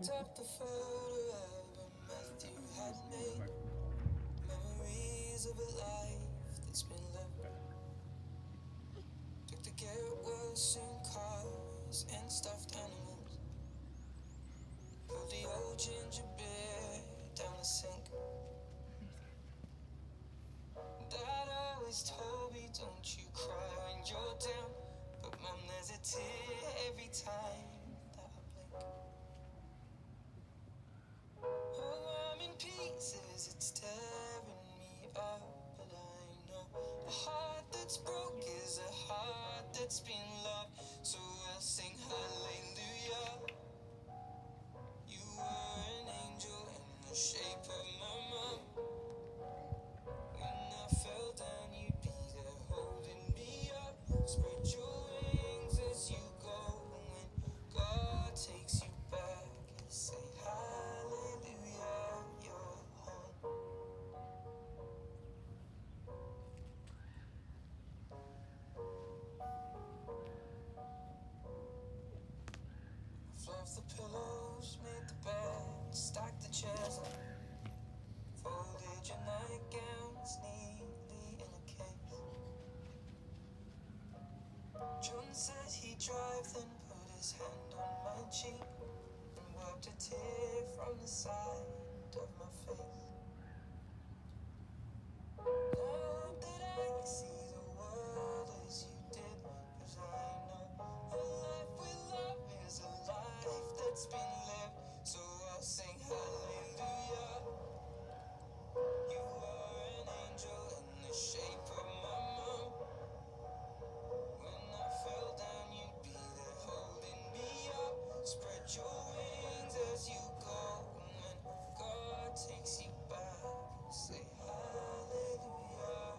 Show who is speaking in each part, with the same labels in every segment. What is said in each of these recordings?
Speaker 1: Up the photo album Matthew had made, memories of a life that's been lived. Took the get well soon cars and stuffed animals. Pulled the old ginger beer down the sink. Dad always told me, don't you cry when you're down. But Mum, there's a tear every time that I blink. Oh, I'm in pieces, it's tearing me up. But I know a heart that's broke is a heart that's been loved. So I'll sing hallelujah. You were an angel in the shape of my mom. When I fell down, you'd be there holding me up. Spread your wings as you go. And when God takes you back, you say hallelujah, you're home. Fluffed the pillows, made the bed, stacked the chairs up. Folded your nightgowns neatly in a case. John said he'd drive, then put his hand on my cheek and wiped a tear from the side of my face. Now that I see the world as you did, 'cause I know a life with love is a life that's been lived. So I'll sing hallelujah. You were an angel in the shape of my mom. When I fell down, you'd be there holding me up. Spread your wings as you go. And when God takes you back, say hallelujah.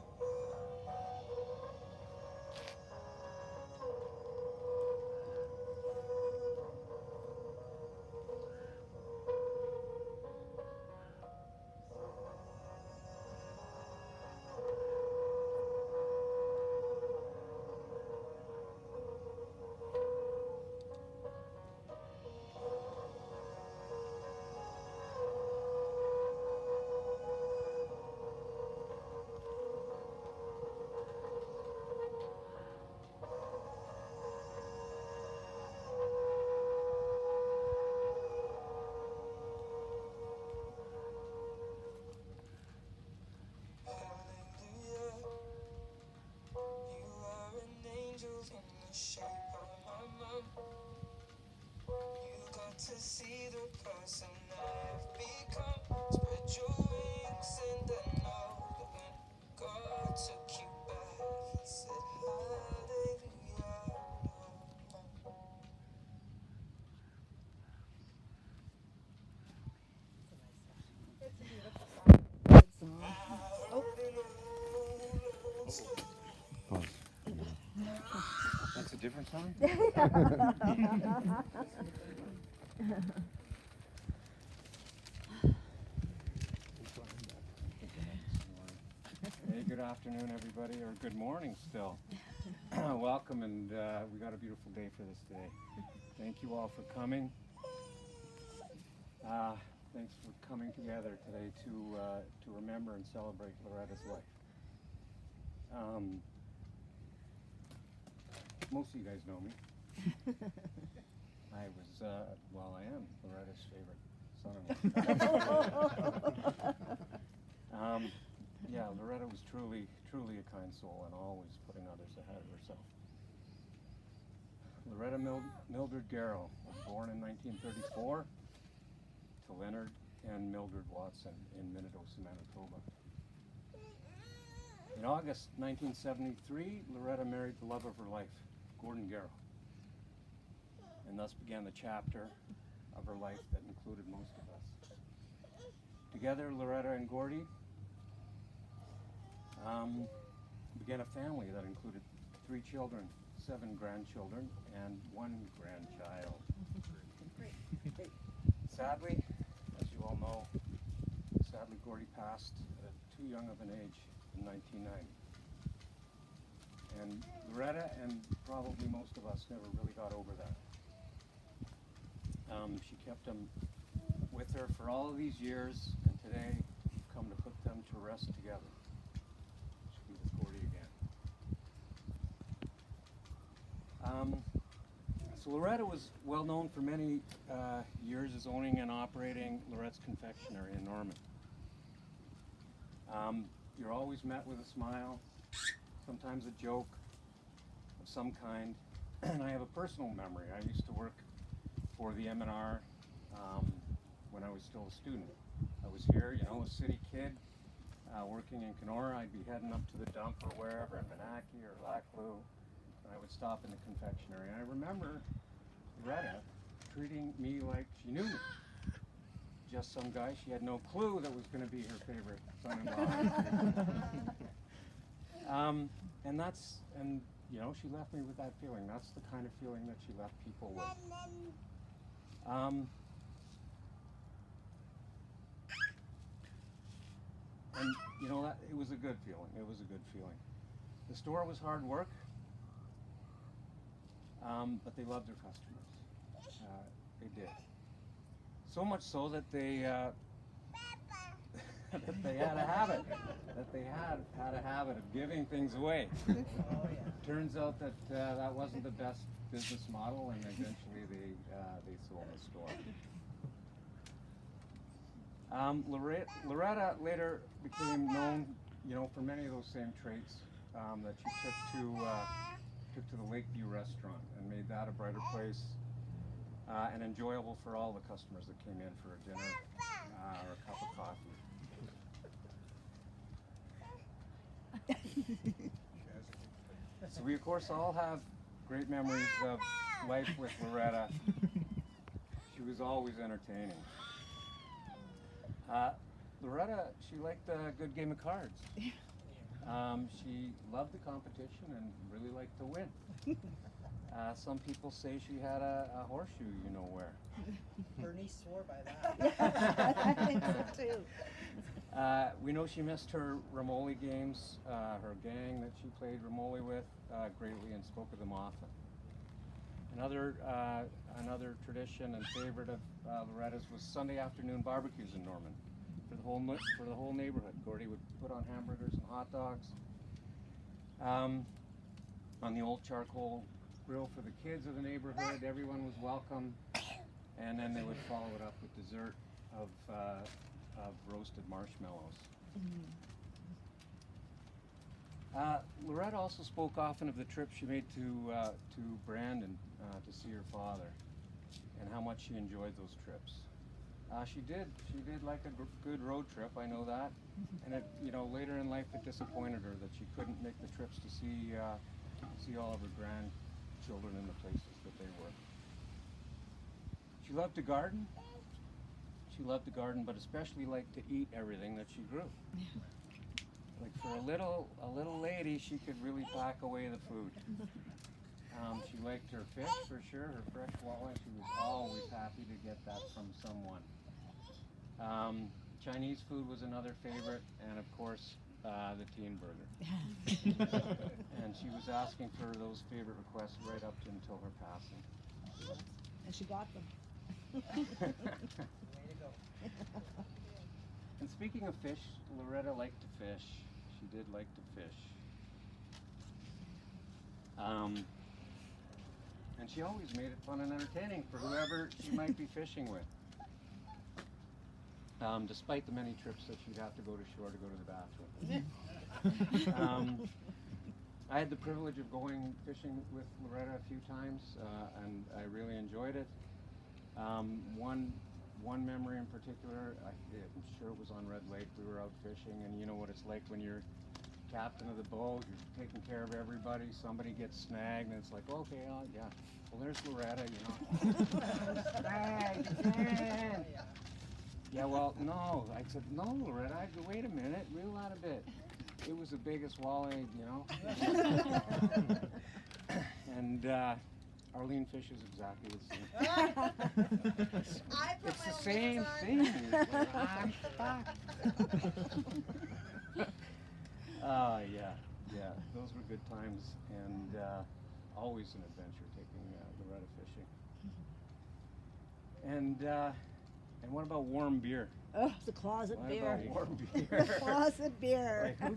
Speaker 1: Hallelujah. You are an angel in the shape of my mom. You got to see the person I've become. Spread your wings and I know that when God took you back, he said hallelujah.
Speaker 2: Pause. That's a different song? Hey, good afternoon, everybody, or good morning still. Welcome, and we got a beautiful day for this today. Thank you all for coming. Thanks for coming together today to remember and celebrate Loretta's life. Most of you guys know me. I was, I am Loretta's favorite son-in-law. Yeah, Loretta was truly a kind soul and always putting others ahead of herself. Loretta Mildred Garrow was born in 1934 to Leonard and Mildred Watson in Minnedosa, Manitoba. In August 1973, Loretta married the love of her life, Gordon Garrow, and thus began the chapter of her life that included most of us. Together, Loretta and Gordy began a family that included 3 children, 7 grandchildren, and 1 grandchild. Sadly, as you all know, Gordy passed at too young of an age in 1990. And Loretta, and probably most of us, never really got over that. She kept them with her for all of these years, and today come to put them to rest together. Should be with Gordy again. So Loretta was well known for many years as owning and operating Loretta's Confectionery in Norman. You're always met with a smile, sometimes a joke of some kind. And I have a personal memory. I used to work for the M&R when I was still a student. I was here, you know, a city kid working in Kenora. I'd be heading up to the dump or wherever in Menaki or Laclou. I would stop in the confectionery. And I remember Loretta treating me like she knew me. Just some guy she had no clue that was going to be her favorite son-in-law. And you know, she left me with that feeling. That's the kind of feeling that she left people with. And you know, it was a good feeling. It was a good feeling. The store was hard work. But they loved their customers. They did. So much so that they that they had a habit. That they had a habit of giving things away. Turns out that that wasn't the best business model, and eventually they sold the store. Loretta later became known, you know, for many of those same traits that she took to the Lakeview restaurant and made that a brighter place and enjoyable for all the customers that came in for a dinner or a cup of coffee. So we of course all have great memories of life with Loretta. She was always entertaining. Loretta, she liked a good game of cards. She loved the competition and really liked to win. Some people say she had a horseshoe, you know where.
Speaker 3: Bernie swore by that.
Speaker 4: I think so too.
Speaker 2: We know she missed her Ramoli games, her gang that she played Ramoli with greatly, and spoke of them often. Another tradition and favorite of Loretta's was Sunday afternoon barbecues in Norman for the whole neighborhood. Gordy would put on hamburgers and hot dogs on the old charcoal grill for the kids of the neighborhood. Everyone was welcome, and then they would follow it up with dessert of roasted marshmallows. Loretta also spoke often of the trip she made to Brandon to see her father, and how much she enjoyed those trips. She did like a good road trip, I know that, and it, you know, later in life it disappointed her that she couldn't make the trips to see all of her grandchildren in the places that they were. She loved to garden. She loved to garden, but especially liked to eat everything that she grew. Like for a little lady, she could really pack away the food. She liked her fish for sure, her fresh walleye. She was always happy to get that from someone. Chinese food was another favorite, and of course, the teen burger. And she was asking for those favorite requests right up until her passing.
Speaker 4: And she got them.
Speaker 3: Way to go.
Speaker 2: And speaking of fish, Loretta liked to fish. She did like to fish. And she always made it fun and entertaining for whoever she might be fishing with. Despite the many trips that she'd have to go to shore to go to the bathroom. I had the privilege of going fishing with Loretta a few times, and I really enjoyed it. One memory in particular, I'm sure it was on Red Lake. We were out fishing, and you know what it's like when you're captain of the boat, you're taking care of everybody, somebody gets snagged, and it's like, okay, yeah, well, there's Loretta, you know. Snagged again. Yeah, well, no. I said, no, Loretta, wait a minute, reel out a bit. It was the biggest walleye, you know. And Arlene fishes exactly the same. It's the same thing. I'm stuck. Yeah. Those were good times, and always an adventure taking Loretta fishing. And what about warm beer?
Speaker 4: Oh, the closet
Speaker 2: What
Speaker 4: beer.
Speaker 2: about warm beer?
Speaker 4: Closet beer.
Speaker 2: Like,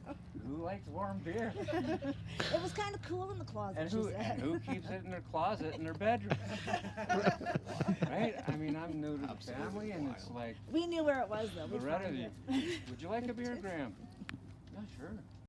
Speaker 2: who likes warm beer?
Speaker 4: It was kind of cool in the closet,
Speaker 2: And
Speaker 4: she
Speaker 2: who
Speaker 4: said.
Speaker 2: keeps it in their closet in their bedroom? Right? I mean, I'm new to the family, and it's like,
Speaker 4: We knew where it was, though. We'd
Speaker 2: Loretta,
Speaker 4: find it.
Speaker 2: would you like a beer, Graham? Yeah, sure.